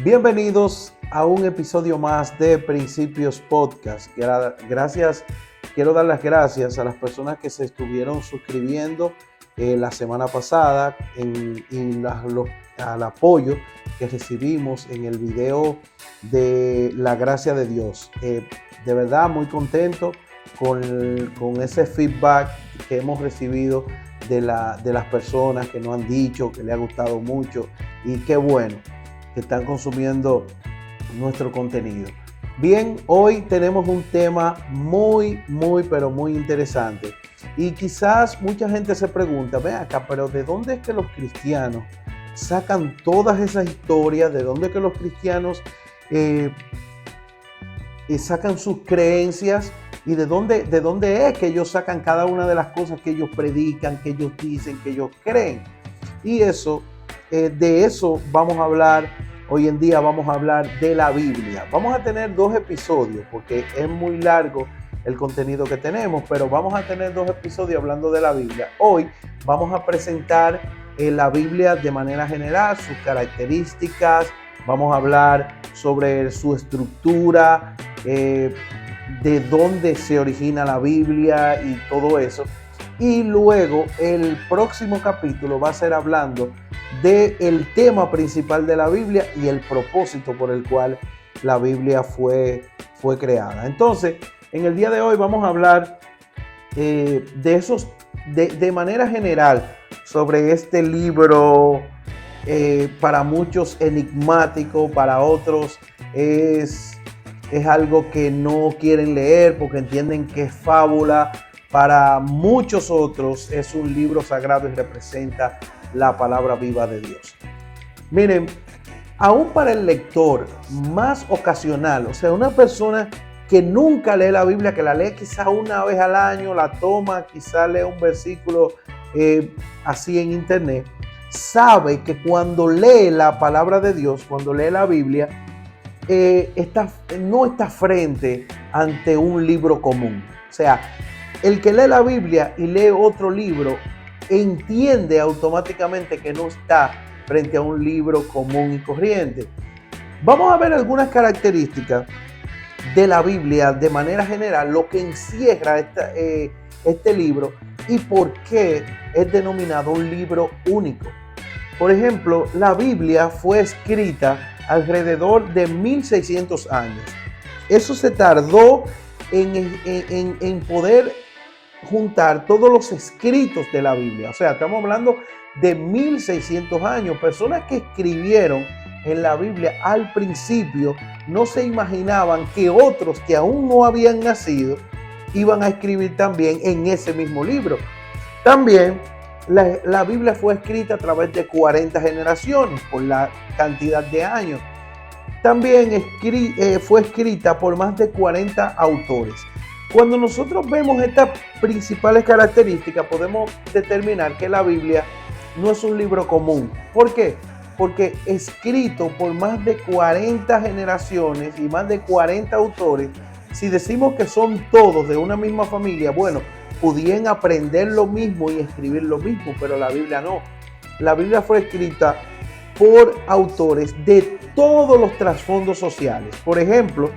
Bienvenidos a un episodio más de Principios Podcast. Quiero dar las gracias a las personas que se estuvieron suscribiendo la semana pasada al apoyo que recibimos en el video de la gracia de Dios. De verdad muy contento con ese feedback que hemos recibido de las personas que nos han dicho que les ha gustado mucho, y qué bueno que están consumiendo nuestro contenido. Bien, hoy tenemos un tema muy interesante, y quizás mucha gente se pregunta, ven acá, pero ¿de dónde es que los cristianos sacan todas esas historias? ¿De dónde es que los cristianos sacan sus creencias? ¿Y de dónde es que ellos sacan cada una de las cosas que ellos predican, que ellos dicen, que ellos creen? Y de eso vamos a hablar hoy en día. Vamos a hablar de la Biblia. Vamos a tener 2 episodios porque es muy largo el contenido que tenemos, pero vamos a tener 2 episodios hablando de la Biblia. Hoy vamos a presentar la Biblia de manera general, sus características. Vamos a hablar sobre su estructura, de dónde se origina la Biblia y todo eso. Y luego el próximo capítulo va a ser hablando del tema principal de la Biblia y el propósito por el cual la Biblia fue creada. Entonces, en el día de hoy vamos a hablar de manera general sobre este libro, para muchos enigmático, para otros es algo que no quieren leer porque entienden que es fábula. Para muchos otros es un libro sagrado y representa la palabra viva de Dios. Miren, aún para el lector más ocasional, o sea, una persona que nunca lee la Biblia, que la lee quizás una vez al año, la toma, quizás lee un versículo así en internet, sabe que cuando lee la palabra de Dios, cuando lee la Biblia, no está frente ante un libro común. O sea, el que lee la Biblia y lee otro libro entiende automáticamente que no está frente a un libro común y corriente. Vamos a ver algunas características de la Biblia de manera general, lo que encierra este libro y por qué es denominado un libro único. Por ejemplo, la Biblia fue escrita alrededor de 1600 años. Eso se tardó en poder juntar todos los escritos de la Biblia. O sea, estamos hablando de 1600 años. Personas que escribieron en la Biblia al principio no se imaginaban que otros que aún no habían nacido iban a escribir también en ese mismo libro. También la Biblia fue escrita a través de 40 generaciones por la cantidad de años. También fue escrita por más de 40 autores. Cuando nosotros vemos estas principales características, podemos determinar que la Biblia no es un libro común. ¿Por qué? Porque escrito por más de 40 generaciones y más de 40 autores, si decimos que son todos de una misma familia, bueno, pudieran aprender lo mismo y escribir lo mismo, pero la Biblia no. La Biblia fue escrita por autores de todos los trasfondos sociales. Por ejemplo,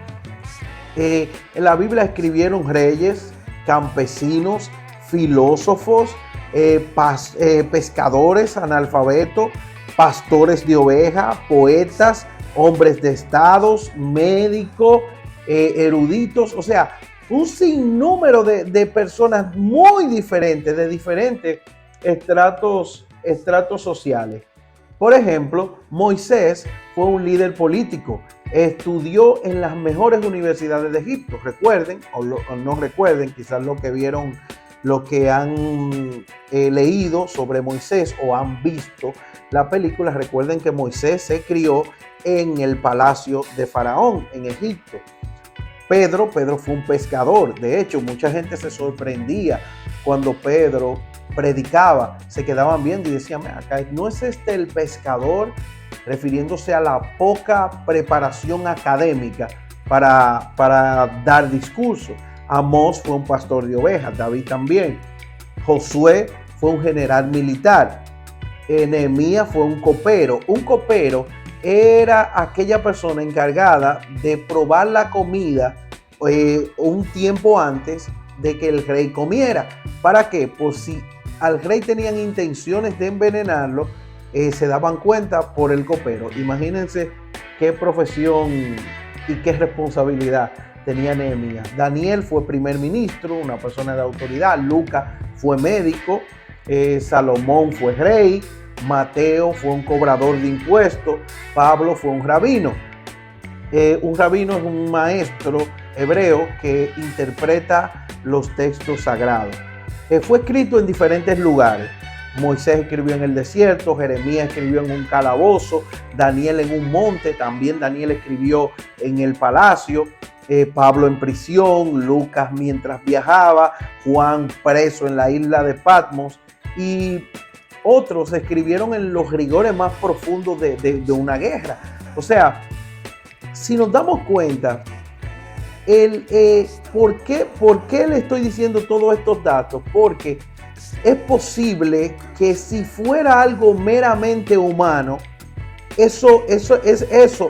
en la Biblia escribieron reyes, campesinos, filósofos, pescadores, analfabetos, pastores de ovejas, poetas, hombres de estados, médicos, eruditos, o sea, un sinnúmero de personas muy diferentes, de diferentes estratos sociales. Por ejemplo, Moisés fue un líder político, estudió en las mejores universidades de Egipto. Recuerden, o no recuerden, quizás lo que vieron, lo que han leído sobre Moisés o han visto la película, recuerden que Moisés se crió en el palacio de Faraón en Egipto. Pedro fue un pescador. De hecho, mucha gente se sorprendía cuando Pedro predicaba, se quedaban viendo y decían, acá no es este el pescador, refiriéndose a la poca preparación académica para dar discurso. Amós fue un pastor de ovejas, David también. Josué fue un general militar. Nehemías fue un copero era aquella persona encargada de probar la comida un tiempo antes de que el rey comiera. ¿Para qué? Pues si al rey tenían intenciones de envenenarlo, se daban cuenta por el copero. Imagínense qué profesión y qué responsabilidad tenía Nehemías. Daniel fue primer ministro, una persona de autoridad. Lucas fue médico. Salomón fue rey. Mateo fue un cobrador de impuestos. Pablo fue un rabino. Un rabino es un maestro hebreo que interpreta los textos sagrados. Fue escrito en diferentes lugares. Moisés escribió en el desierto, Jeremías escribió en un calabozo, Daniel en un monte, también Daniel escribió en el palacio, Pablo en prisión, Lucas mientras viajaba, Juan preso en la isla de Patmos, y otros escribieron en los rigores más profundos de una guerra. O sea, si nos damos cuenta, ¿por qué le estoy diciendo todos estos datos? Porque es posible que si fuera algo meramente humano, eso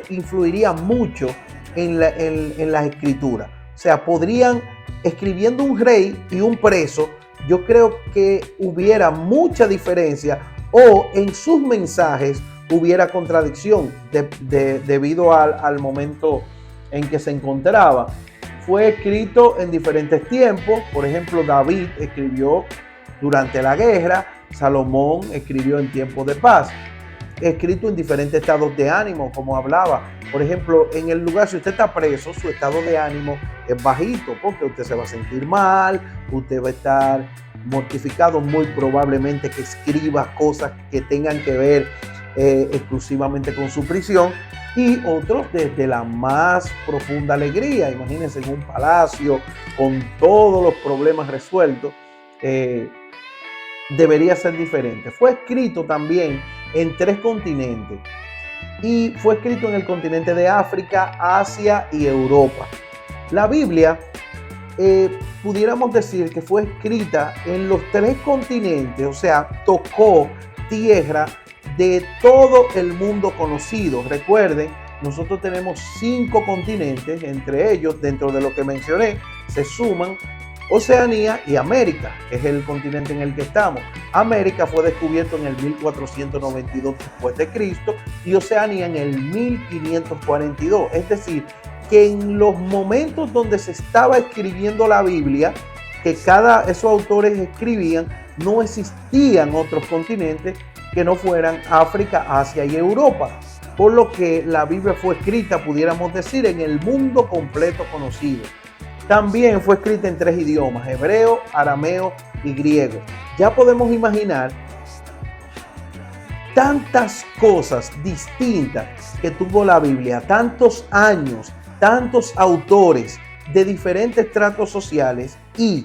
influiría mucho en las escrituras. O sea, podrían, escribiendo un rey y un preso, yo creo que hubiera mucha diferencia, o en sus mensajes hubiera contradicción debido al momento en que se encontraba. Fue escrito en diferentes tiempos. Por ejemplo, David escribió durante la guerra, Salomón escribió en tiempos de paz. Escrito en diferentes estados de ánimo, como hablaba. Por ejemplo, en el lugar, si usted está preso, su estado de ánimo es bajito, porque usted se va a sentir mal, usted va a estar mortificado, muy probablemente que escriba cosas que tengan que ver exclusivamente con su prisión, y otros desde la más profunda alegría. Imagínense en un palacio con todos los problemas resueltos. Debería ser diferente. Fue escrito también en 3 continentes, y fue escrito en el continente de África, Asia y Europa. La Biblia, pudiéramos decir que fue escrita en los 3 continentes, o sea, tocó tierra de todo el mundo conocido. Recuerden, nosotros tenemos 5 continentes, entre ellos, dentro de lo que mencioné, se suman Oceanía y América, que es el continente en el que estamos. América fue descubierto en el 1492 después de Cristo y Oceanía en el 1542. Es decir, que en los momentos donde se estaba escribiendo la Biblia, que esos autores escribían, no existían otros continentes que no fueran África, Asia y Europa. Por lo que la Biblia fue escrita, pudiéramos decir, en el mundo completo conocido. También fue escrita en 3 idiomas, hebreo, arameo y griego. Ya podemos imaginar tantas cosas distintas que tuvo la Biblia, tantos años, tantos autores de diferentes tratos sociales. Y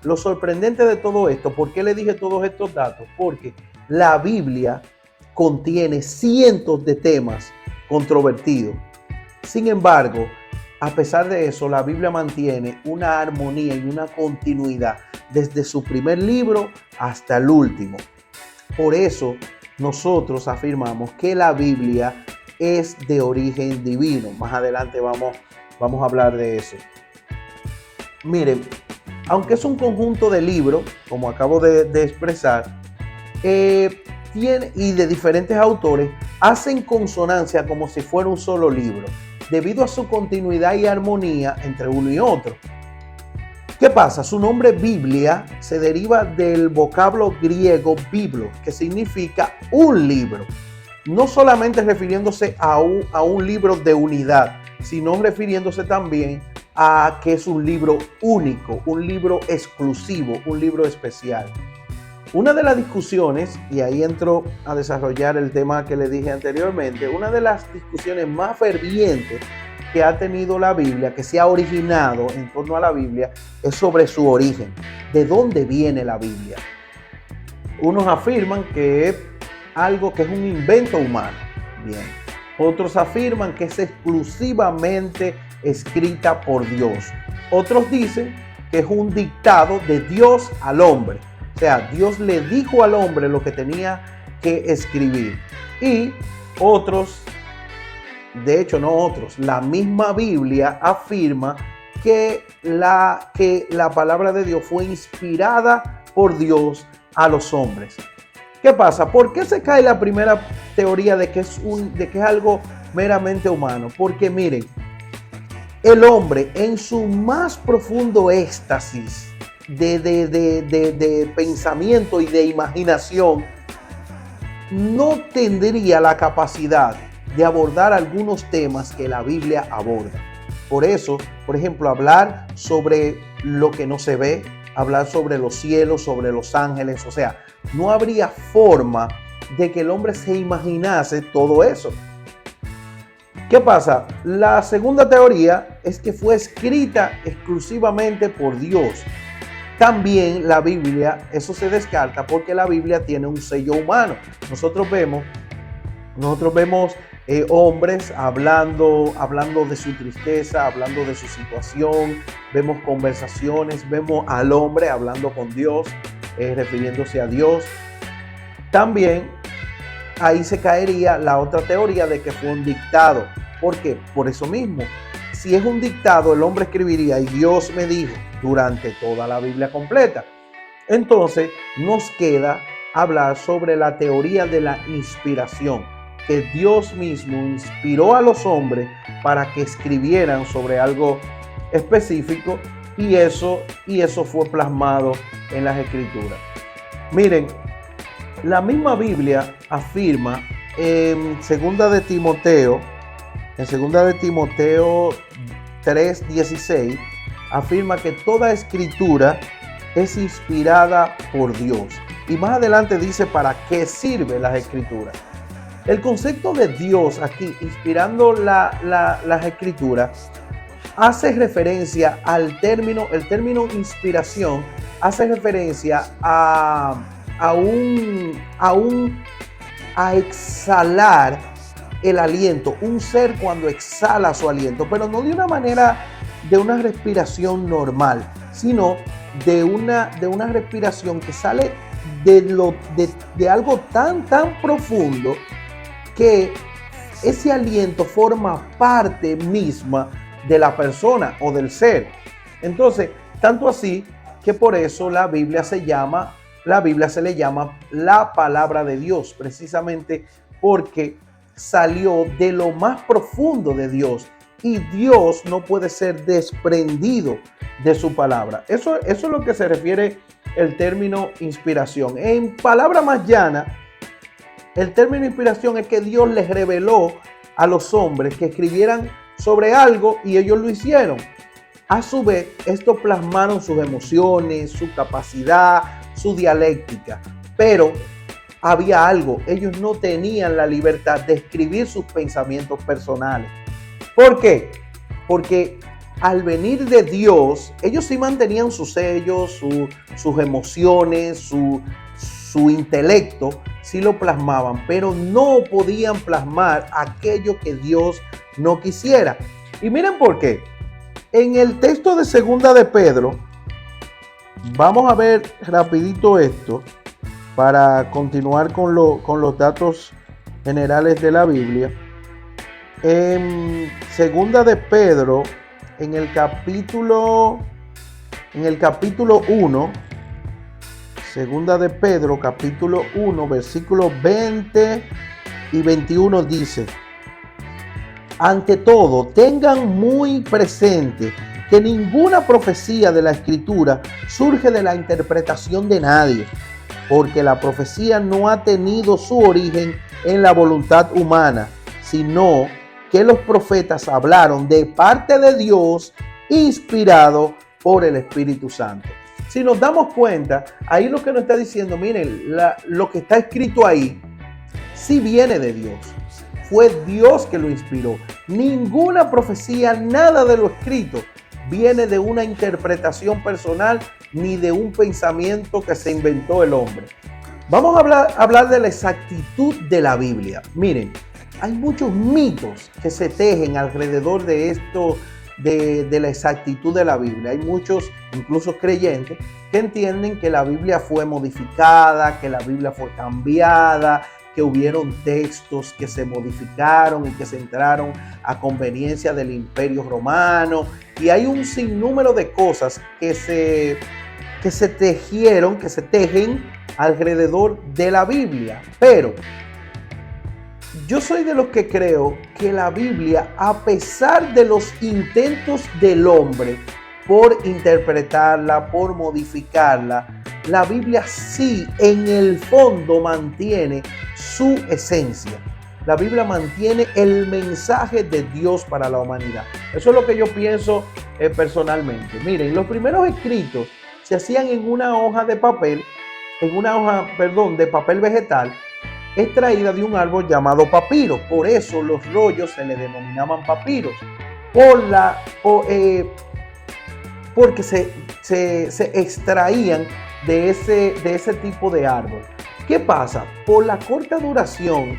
lo sorprendente de todo esto, ¿por qué le dije todos estos datos? Porque la Biblia contiene cientos de temas controvertidos. Sin embargo, a pesar de eso, la Biblia mantiene una armonía y una continuidad desde su primer libro hasta el último. Por eso nosotros afirmamos que la Biblia es de origen divino. Más adelante vamos a hablar de eso. Miren, aunque es un conjunto de libros, como acabo de expresar, y de diferentes autores, hacen consonancia como si fuera un solo libro, debido a su continuidad y armonía entre uno y otro. ¿Qué pasa? Su nombre Biblia se deriva del vocablo griego biblos, que significa un libro. No solamente refiriéndose a un libro de unidad, sino refiriéndose también a que es un libro único, un libro exclusivo, un libro especial. Una de las discusiones, y ahí entro a desarrollar el tema que le dije anteriormente, una de las discusiones más fervientes que ha tenido la Biblia, que se ha originado en torno a la Biblia, es sobre su origen. ¿De dónde viene la Biblia? Unos afirman que es algo que es un invento humano. Bien. Otros afirman que es exclusivamente escrita por Dios. Otros dicen que es un dictado de Dios al hombre. O sea, Dios le dijo al hombre lo que tenía que escribir. Y otros de hecho no otros, la misma Biblia afirma que la palabra de Dios fue inspirada por Dios a los hombres. ¿Qué pasa? ¿Por qué se cae la primera teoría de que es algo meramente humano? Porque miren, el hombre en su más profundo éxtasis de pensamiento y de imaginación no tendría la capacidad de abordar algunos temas que la Biblia aborda. Por eso, por ejemplo, hablar sobre lo que no se ve, hablar sobre los cielos, sobre los ángeles, o sea, no habría forma de que el hombre se imaginase todo eso. ¿Qué pasa? La segunda teoría es que fue escrita exclusivamente por Dios. También la Biblia, eso se descarta porque la Biblia tiene un sello humano. Nosotros vemos hombres hablando de su tristeza, hablando de su situación, vemos conversaciones, vemos al hombre hablando con Dios, refiriéndose a Dios. También ahí se caería la otra teoría de que fue un dictado. ¿Por qué? Por eso mismo. Si es un dictado, el hombre escribiría y Dios me dijo durante toda la Biblia completa. Entonces nos queda hablar sobre la teoría de la inspiración, que Dios mismo inspiró a los hombres para que escribieran sobre algo específico y eso fue plasmado en las Escrituras. Miren, la misma Biblia afirma en 2 de Timoteo 3:16, afirma que toda escritura es inspirada por Dios. Y más adelante dice para qué sirven las escrituras. El concepto de Dios aquí, inspirando las escrituras, hace referencia al término, el término inspiración hace referencia a exhalar el aliento, un ser cuando exhala su aliento, pero no de una manera de una respiración normal, sino de una respiración que sale de algo tan profundo que ese aliento forma parte misma de la persona o del ser. Entonces, tanto así que por eso la Biblia se le llama la palabra de Dios, precisamente porque salió de lo más profundo de Dios y Dios no puede ser desprendido de su palabra. Eso es lo que se refiere el término inspiración. En palabra más llana, el término inspiración es que Dios les reveló a los hombres que escribieran sobre algo y ellos lo hicieron. A su vez, esto plasmaron sus emociones, su capacidad, su dialéctica, pero había algo, ellos no tenían la libertad de escribir sus pensamientos personales. ¿Por qué? Porque al venir de Dios, ellos sí mantenían sus sellos, sus emociones, su intelecto, sí lo plasmaban, pero no podían plasmar aquello que Dios no quisiera. Y miren por qué. En el texto de 2 de Pedro, vamos a ver rapidito esto para continuar con los datos generales de la Biblia. En 2 de Pedro, en el capítulo 1, 2 de Pedro, capítulo 1, versículos 20 y 21 dice: ante todo, tengan muy presente que ninguna profecía de la Escritura surge de la interpretación de nadie, porque la profecía no ha tenido su origen en la voluntad humana, sino que los profetas hablaron de parte de Dios, inspirado por el Espíritu Santo. Si nos damos cuenta, ahí lo que nos está diciendo, miren, lo que está escrito ahí, sí viene de Dios. Fue Dios que lo inspiró. Ninguna profecía, nada de lo escrito, viene de una interpretación personal ni de un pensamiento que se inventó el hombre. Vamos a hablar de la exactitud de la Biblia. Miren, hay muchos mitos que se tejen alrededor de esto, de la exactitud de la Biblia. Hay muchos, incluso creyentes, que entienden que la Biblia fue modificada, que la Biblia fue cambiada, que hubieron textos que se modificaron y que se entraron a conveniencia del Imperio Romano. Y hay un sinnúmero de cosas que se tejieron, que se tejen alrededor de la Biblia. Pero yo soy de los que creo que la Biblia, a pesar de los intentos del hombre por interpretarla, por modificarla, la Biblia sí en el fondo mantiene su esencia. La Biblia mantiene el mensaje de Dios para la humanidad. Eso es lo que yo pienso personalmente. Miren, los primeros escritos se hacían en una hoja de papel, de papel vegetal, extraída de un árbol llamado papiro. Por eso los rollos se le denominaban papiros, porque se extraían de ese tipo de árbol. ¿Qué pasa? Por la corta duración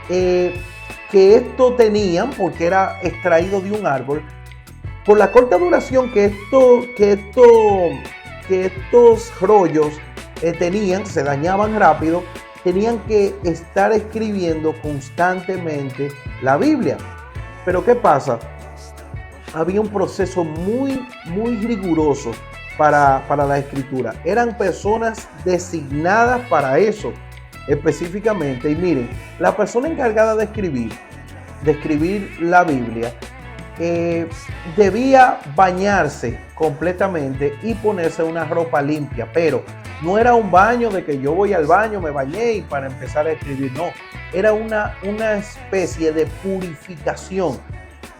que esto tenían, porque era extraído de un árbol, por la corta duración que estos rollos tenían, se dañaban rápido, tenían que estar escribiendo constantemente la Biblia. Pero ¿qué pasa? Había un proceso muy, muy riguroso para la escritura. Eran personas designadas para eso específicamente. Y miren, la persona encargada de escribir la Biblia, debía bañarse completamente y ponerse una ropa limpia, pero no era un baño de que yo voy al baño, me bañé y para empezar a escribir, no, era una especie de purificación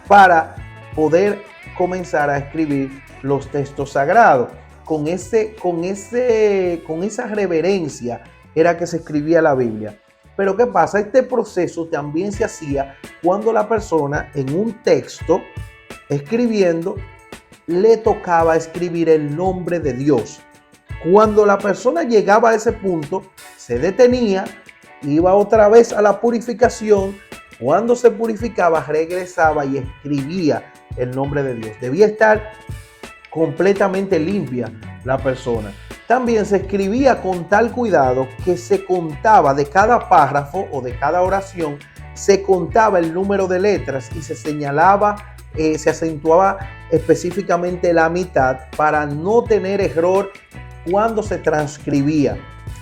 para poder comenzar a escribir los textos sagrados. Con esa reverencia era que se escribía la Biblia. Pero ¿qué pasa? Este proceso también se hacía cuando la persona en un texto escribiendo le tocaba escribir el nombre de Dios. Cuando la persona llegaba a ese punto, se detenía, iba otra vez a la purificación. Cuando se purificaba, regresaba y escribía el nombre de Dios. Debía estar completamente limpia la persona. También se escribía con tal cuidado que se contaba de cada párrafo o de cada oración, se contaba el número de letras y se señalaba, se acentuaba específicamente la mitad para no tener error cuando se transcribía,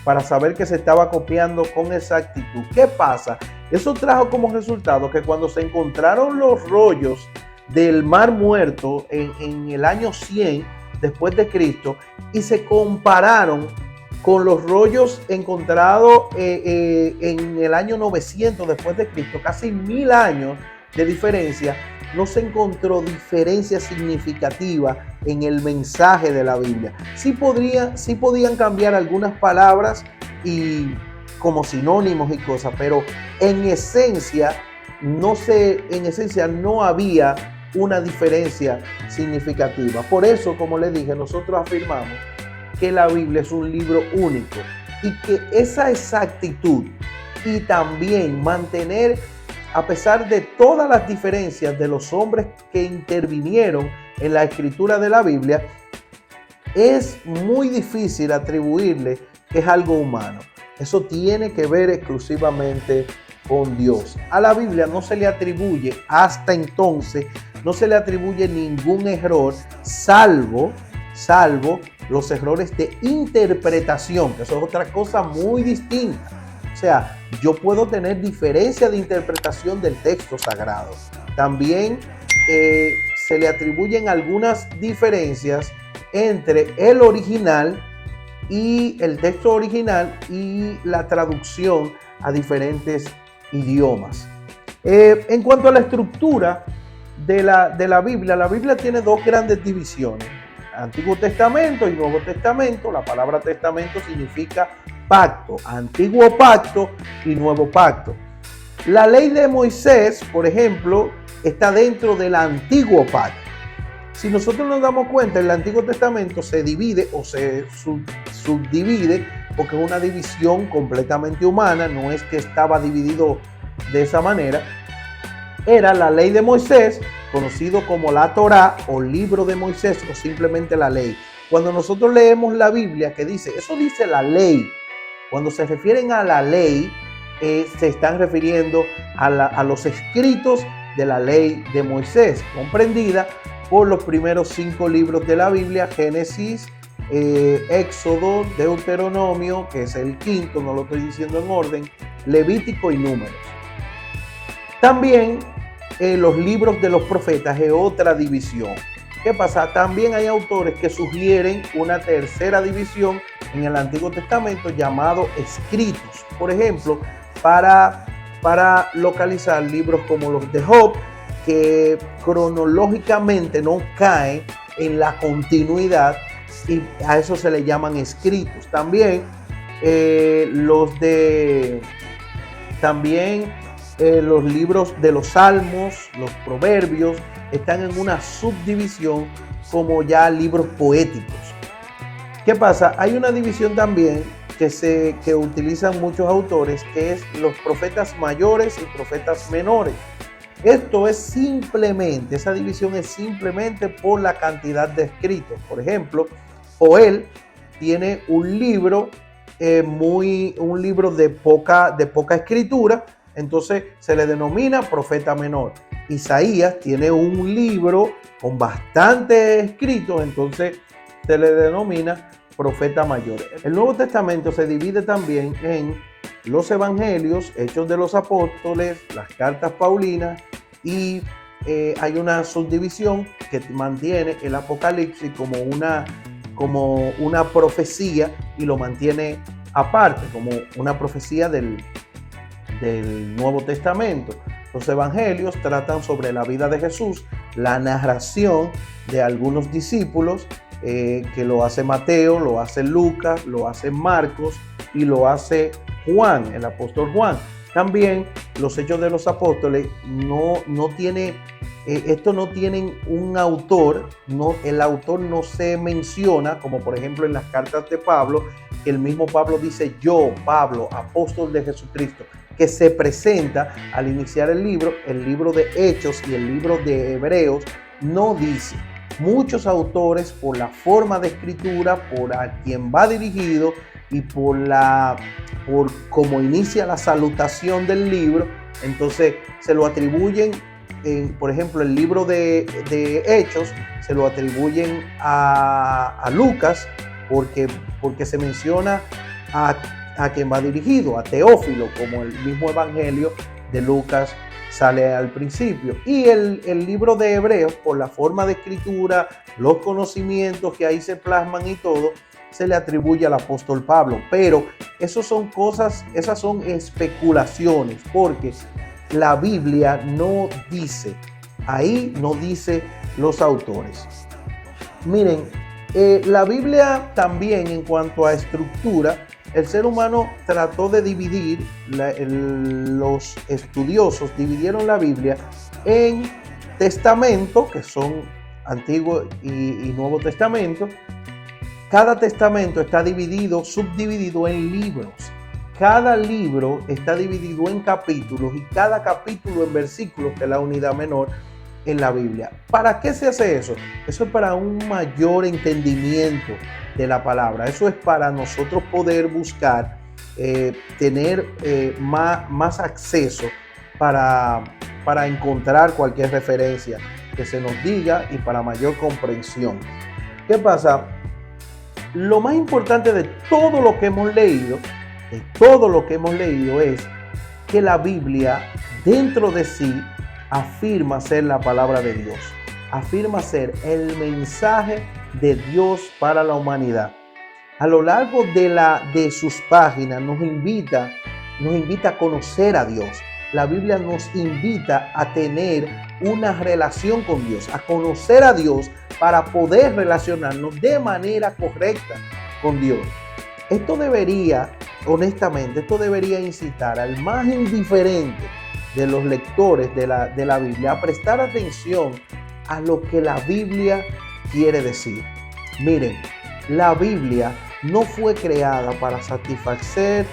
para saber que se estaba copiando con exactitud. ¿Qué pasa? Eso trajo como resultado que cuando se encontraron los rollos del Mar Muerto en el año 100 después de Cristo y se compararon con los rollos encontrados en el año 900 después de Cristo, casi 1000 años de diferencia, no se encontró diferencia significativa en el mensaje de la Biblia. Sí podían cambiar algunas palabras y como sinónimos y cosas, pero en esencia no había una diferencia significativa. Por eso, como les dije, nosotros afirmamos que la Biblia es un libro único y que esa exactitud y también mantener, a pesar de todas las diferencias de los hombres que intervinieron en la escritura de la Biblia, es muy difícil atribuirle que es algo humano. Eso tiene que ver exclusivamente con Dios. A la Biblia no se le atribuye, hasta entonces, no se le atribuye ningún error, salvo los errores de interpretación, que eso es otra cosa muy distinta. O sea, yo puedo tener diferencia de interpretación del texto sagrado. También se le atribuyen algunas diferencias entre el original y el texto original y la traducción a diferentes idiomas. En cuanto a la estructura de la Biblia tiene dos grandes divisiones: Antiguo Testamento y Nuevo Testamento. La palabra testamento significa pacto, antiguo pacto y nuevo pacto. La ley de Moisés, por ejemplo, está dentro del antiguo pacto. Si nosotros nos damos cuenta, el Antiguo Testamento se divide o se subdivide porque es una división completamente humana, no es que estaba dividido de esa manera. Era la ley de Moisés, conocido como la Torá o libro de Moisés o simplemente la ley. Cuando nosotros leemos la Biblia que dice, eso dice la ley, cuando se refieren a la ley, se están refiriendo a los escritos de la ley de Moisés, comprendida por los primeros 5 libros de la Biblia: Génesis, Éxodo, Deuteronomio, que es el quinto, no lo estoy diciendo en orden, Levítico y Números. También los libros de los profetas es otra división. ¿Qué pasa? También hay autores que sugieren una tercera división en el Antiguo Testamento llamado escritos. Por ejemplo, para localizar libros como los de Job, que cronológicamente no caen en la continuidad, y a eso se le llaman escritos. También los libros de los Salmos, los Proverbios, están en una subdivisión como ya libros poéticos. ¿Qué pasa? Hay una división también que utilizan muchos autores, que es los profetas mayores y profetas menores. Esa división es simplemente por la cantidad de escritos. Por ejemplo, Joel tiene un libro de poca escritura, entonces se le denomina profeta menor. Isaías tiene un libro con bastante escritos, entonces se le denomina profeta mayor. El Nuevo Testamento se divide también en los evangelios, Hechos de los Apóstoles, las cartas paulinas, y hay una subdivisión que mantiene el Apocalipsis como una profecía, y lo mantiene aparte como una profecía del Nuevo Testamento. Los evangelios tratan sobre la vida de Jesús, la narración de algunos discípulos, que lo hace Mateo, lo hace Lucas, lo hace Marcos y lo hace Juan, el apóstol Juan. También los Hechos de los Apóstoles no tienen un autor, el autor no se menciona, como por ejemplo en las cartas de Pablo, que el mismo Pablo dice: yo, Pablo, apóstol de Jesucristo, que se presenta al iniciar el libro de Hechos y el libro de Hebreos no dice. Muchos autores, por la forma de escritura, por a quien va dirigido y por cómo inicia la salutación del libro, entonces se lo atribuyen, por ejemplo, el libro de Hechos se lo atribuyen a Lucas, porque se menciona a quien va dirigido, a Teófilo, como el mismo evangelio de Lucas sale al principio. Y el libro de Hebreos, por la forma de escritura, los conocimientos que ahí se plasman y todo, se le atribuye al apóstol Pablo. Pero esas son especulaciones, porque la Biblia no dice los autores. Miren, la Biblia también, en cuanto a estructura, el ser humano trató de dividir, los estudiosos dividieron la Biblia en testamentos, que son Antiguo y Nuevo Testamento. Cada testamento está subdividido en libros. Cada libro está dividido en capítulos, y cada capítulo en versículos, que es la unidad menor en la Biblia. ¿Para qué se hace eso? Eso es para un mayor entendimiento de la palabra. Eso es para nosotros poder buscar, tener más acceso para encontrar cualquier referencia que se nos diga, y para mayor comprensión. ¿Qué pasa? Lo más importante de todo lo que hemos leído, es que la Biblia dentro de sí afirma ser la palabra de Dios, afirma ser el mensaje de Dios para la humanidad. A lo largo de sus páginas nos invita a conocer a Dios. La Biblia nos invita a tener una relación con Dios, a conocer a Dios para poder relacionarnos de manera correcta con Dios. Esto debería incitar al más indiferente de los lectores de la Biblia a prestar atención a lo que la Biblia quiere decir. Miren, la Biblia no fue creada para satisfacer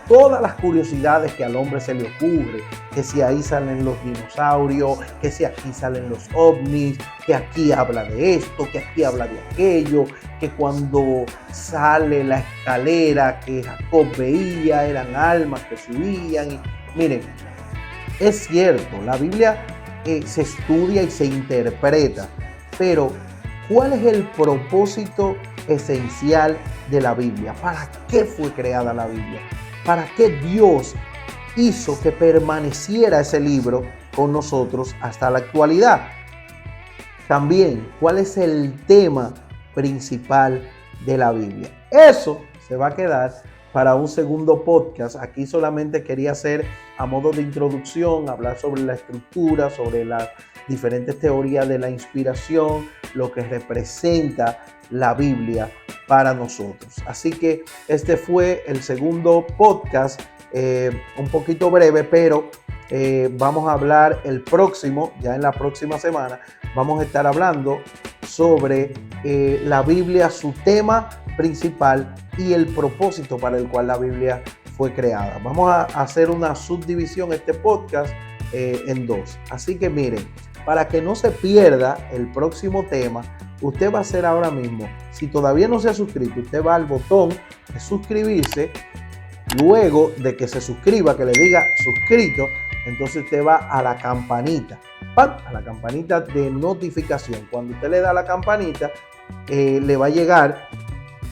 todas las curiosidades que al hombre se le ocurre, que si ahí salen los dinosaurios, que si aquí salen los ovnis, que aquí habla de esto, que aquí habla de aquello, que cuando sale la escalera que Jacob veía eran almas que subían. Y, miren, es cierto, la Biblia se estudia y se interpreta, pero ¿cuál es el propósito esencial de la Biblia? ¿Para qué fue creada la Biblia? ¿Para qué Dios hizo que permaneciera ese libro con nosotros hasta la actualidad? También, ¿cuál es el tema principal de la Biblia? Eso se va a quedar para un segundo podcast. Aquí solamente quería hacer a modo de introducción, hablar sobre la estructura, sobre las diferentes teorías de la inspiración, lo que representa la Biblia para nosotros. Así que este fue el segundo podcast, un poquito breve, pero vamos a hablar el próximo, ya en la próxima semana, vamos a estar hablando sobre la Biblia, su tema principal y el propósito para el cual la Biblia fue creada. Vamos a hacer una subdivisión este podcast en dos. Así que miren, para que no se pierda el próximo tema, usted va a hacer ahora mismo, si todavía no se ha suscrito, usted va al botón de suscribirse, luego de que se suscriba, que le diga suscrito, entonces usted va a la campanita, ¡pam!, a la campanita de notificación. Cuando usted le da a la campanita, le va a llegar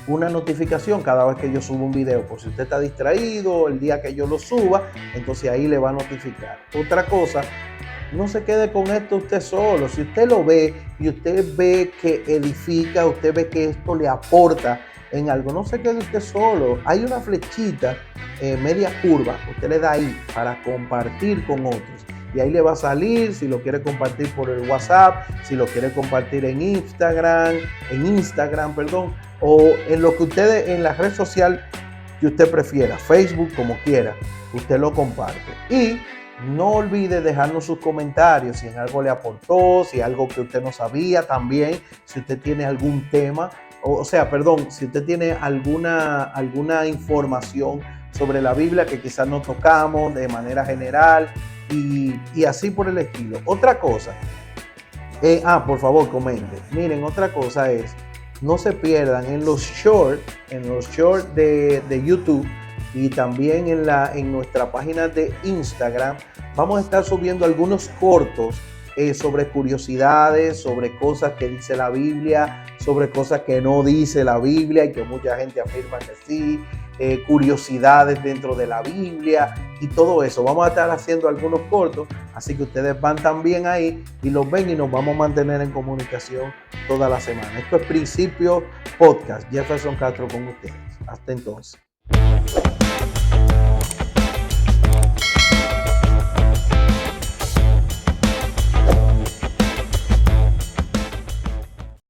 una notificación cada vez que yo subo un video. Por si usted está distraído, el día que yo lo suba, entonces ahí le va a notificar. Otra cosa, no se quede con esto usted solo. Si usted lo ve y usted ve que edifica, usted ve que esto le aporta en algo, no se quede usted solo. Hay una flechita media curva, usted le da ahí para compartir con otros. Y ahí le va a salir si lo quiere compartir por el WhatsApp, si lo quiere compartir en Instagram, o en lo que usted, en la red social que usted prefiera, Facebook, como quiera, usted lo comparte. Y no olvide dejarnos sus comentarios, si en algo le aportó, si algo que usted no sabía también, si usted tiene algún tema, si usted tiene alguna información sobre la Biblia que quizás no tocamos de manera general y así por el estilo. Otra cosa, por favor comente. Miren, otra cosa es, no se pierdan en los shorts de YouTube y también en nuestra página de Instagram. Vamos a estar subiendo algunos cortos sobre curiosidades, sobre cosas que dice la Biblia, sobre cosas que no dice la Biblia y que mucha gente afirma que sí, curiosidades dentro de la Biblia y todo eso. Vamos a estar haciendo algunos cortos, así que ustedes van también ahí y los ven y nos vamos a mantener en comunicación toda la semana. Esto es Principio Podcast. Jefferson Castro con ustedes. Hasta entonces.